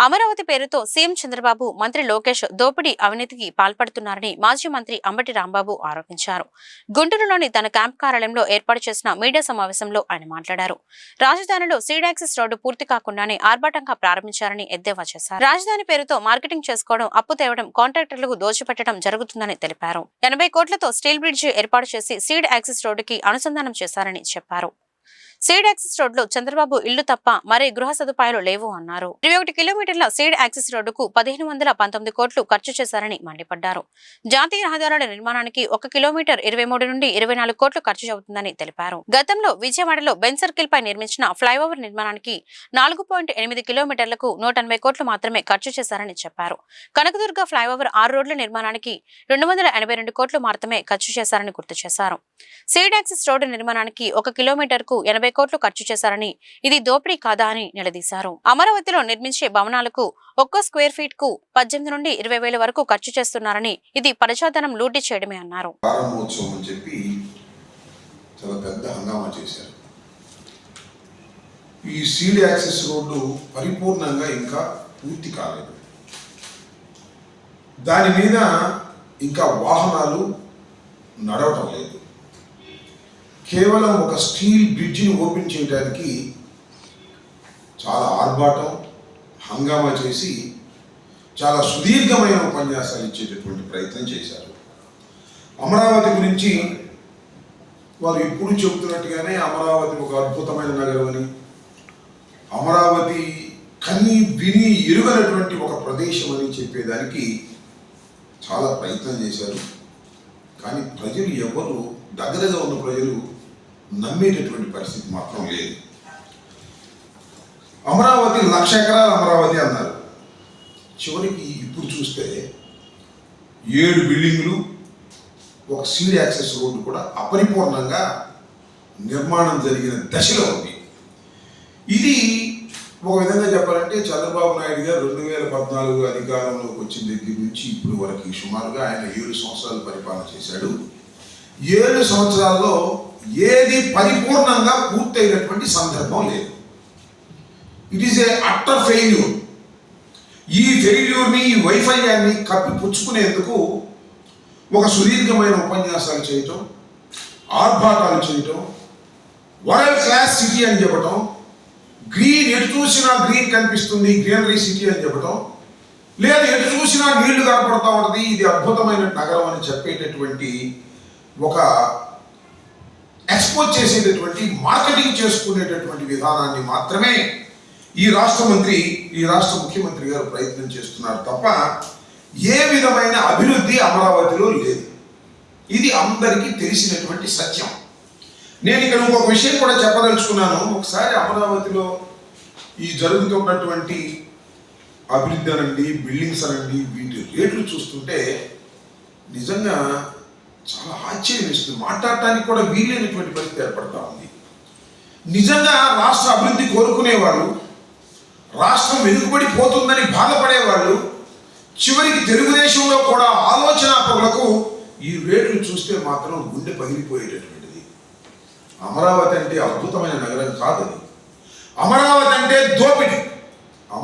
అమరావతి పేరుతో సీఎం చంద్రబాబు, మంత్రి లోకేష్ దోపిడీ అవినీతికి పాల్పడుతున్నారని మాజీ మంత్రి అంబటి రాంబాబు ఆరోపించారు. గుంటూరులోని తన క్యాంప్ కార్యాలయంలో ఏర్పాటు చేసిన మీడియా సమావేశంలో ఆయన మాట్లాడారు. రాజధానిలో సీడ్ యాక్సెస్ రోడ్డు పూర్తి కాకుండానే ఆర్భాటంగా ప్రారంభించారని ఎద్దేవా చేశారు. రాజధాని పేరుతో మార్కెటింగ్ చేసుకోవడం, అప్పు తేవడం, కాంట్రాక్టర్లకు దోచిపెట్టడం జరుగుతుందని తెలిపారు. 80 కోట్లతో స్టీల్ బ్రిడ్జి ఏర్పాటు చేసి సీడ్ యాక్సెస్ రోడ్డుకి అనుసంధానం చేశారని చెప్పారు. సీడ్ యాక్సెస్ రోడ్లో చంద్రబాబు ఇల్లు తప్ప మరే గృహ సదుపాయాలు లేవు అన్నారు. 21 కిలోమీటర్ల సీడ్ యాక్సెస్ రోడ్డుకు 1519 కోట్లు ఖర్చు చేశారని మండిపడ్డారు. జాతీయ రహదారుల నిర్మాణానికి 1 కిలోమీటర్ 23 నుండి 24 కోట్లు ఖర్చు అవుతుందని తెలిపారు. గతంలో విజయవాడలో బెన్ సర్కిల్ పై నిర్మించిన ఫ్లైఓవర్ నిర్మాణానికి 4.8 కిలోమీటర్లకు 180 కోట్లు మాత్రమే ఖర్చు చేశారని చెప్పారు. కనకదుర్గ ఫ్లైఓవర్ 6 రోడ్ల నిర్మాణానికి 282 కోట్లు మాత్రమే ఖర్చు చేశారని గుర్తు చేశారు. సీడ్ యాక్సెస్ రోడ్డు నిర్మాణానికి 1 కిలోమీటర్కు 80 కోట్లు ఖర్చు చేశారని, ఇది దోపిడీ కాదా అని నిలదీశారు. అమరావతిలో నిర్మించే భవనాలకు ఒక్కో స్క్వేర్ ఫీట్ కు 18 నుండి 20 వేల వరకు ఖర్చు చేస్తున్నారని, ఇది ప్రజాధనం లూటీ చేయడమే అన్నారు. ఈ సీడ్ యాక్సెస్ రోడ్డు పరిపూర్ణంగా ఇంకా పూర్తి కాలేదు. దాని మీద ఇంకా వాహనాలు నడవటం లేదు. కేవలం ఒక స్టీల్ బ్రిడ్జిని ఓపెన్ చేయడానికి చాలా ఆర్భాటం, హంగామా చేసి చాలా సుదీర్ఘమైన ఉపన్యాసాలు ఇచ్చేటటువంటి ప్రయత్నం చేశారు. అమరావతి గురించి వారు ఎప్పుడు చెబుతున్నట్టుగానే అమరావతి ఒక అద్భుతమైన నగరం అని, అమరావతి కని విని ఎరుగనటువంటి ఒక ప్రదేశం అని చెప్పేదానికి చాలా ప్రయత్నం చేశారు. కానీ ప్రజలు ఎవరు, దగ్గరగా ఉన్న ప్రజలు నమ్మేటటువంటి పరిస్థితి మాత్రం లేదు. అమరావతి 1,00,000 ఎకరాల అమరావతి అన్నారు. చివరికి ఇప్పుడు చూస్తే 7 బిల్డింగులు, ఒక సీడ్ యాక్సెస్ రోడ్డు కూడా అపరిపూర్ణంగా నిర్మాణం జరిగిన దశలో ఉంది. ఇది ఒక విధంగా చెప్పాలంటే చంద్రబాబు నాయుడు గారు 2014 అధికారంలోకి వచ్చిన దగ్గర నుంచి ఇప్పుడు వరకు సుమారుగా ఆయన 7 సంవత్సరాలు పరిపాలన చేశాడు. 7 సంవత్సరాల్లో ఏది పరిపూర్ణంగా పూర్తయినటువంటి సందర్భం లేదు. It is a utter failure. ఈ ఫెయిల్యూర్ని, ఈ వైఫల్యాన్ని కప్పిపుచ్చుకునేందుకు ఒక సుదీర్ఘమైన ఉపన్యాసాలు చేయటం, ఆర్భాటాలు చేయటం, వరల్డ్ క్లాస్ సిటీ అని చెప్పటం, గ్రీన్, ఎటు చూసినా గ్రీన్ కనిపిస్తుంది, గ్రీనరీ సిటీ అని చెప్పటం, లేదా ఎటు చూసినా నీళ్లు కనపడతా ఉంటుంది, ఇది అద్భుతమైన నగరం అని చెప్పేటటువంటి ఒక ఎక్స్పోజ్ చేసేటటువంటి, మార్కెటింగ్ చేసుకునేటటువంటి విధానాన్ని మాత్రమే ఈ రాష్ట్ర ముఖ్యమంత్రి గారు ప్రయత్నం చేస్తున్నారు తప్ప ఏ విధమైన అభివృద్ధి అమరావతిలో లేదు. ఇది అందరికీ తెలిసినటువంటి సత్యం. నేను ఇక్కడ ఇంకొక విషయం కూడా చెప్పదలుచుకున్నాను. ఒకసారి అమరావతిలో ఈ జరుగుతున్నటువంటి అభివృద్ధి అనండి, బిల్డింగ్స్ అనండి, వీటి రేట్లు చూస్తుంటే నిజంగా చాలా ఆశ్చర్యం ఇస్తుంది. మాట్లాడటానికి కూడా వీలైనటువంటి పరిస్థితి ఏర్పడతా ఉంది. నిజంగా రాష్ట్ర అభివృద్ధి కోరుకునేవాళ్ళు, రాష్ట్రం వెనుకబడిపోతుందని బాధపడేవాళ్ళు, చివరికి తెలుగుదేశంలో కూడా ఆలోచనాపరులకు ఈ రేట్లు చూస్తే మాత్రం గుండె పగిలిపోయేటటువంటిది. అమరావతి అంటే అద్భుతమైన నగరం కాదు. అమరావతి అంటే దోపిడీ.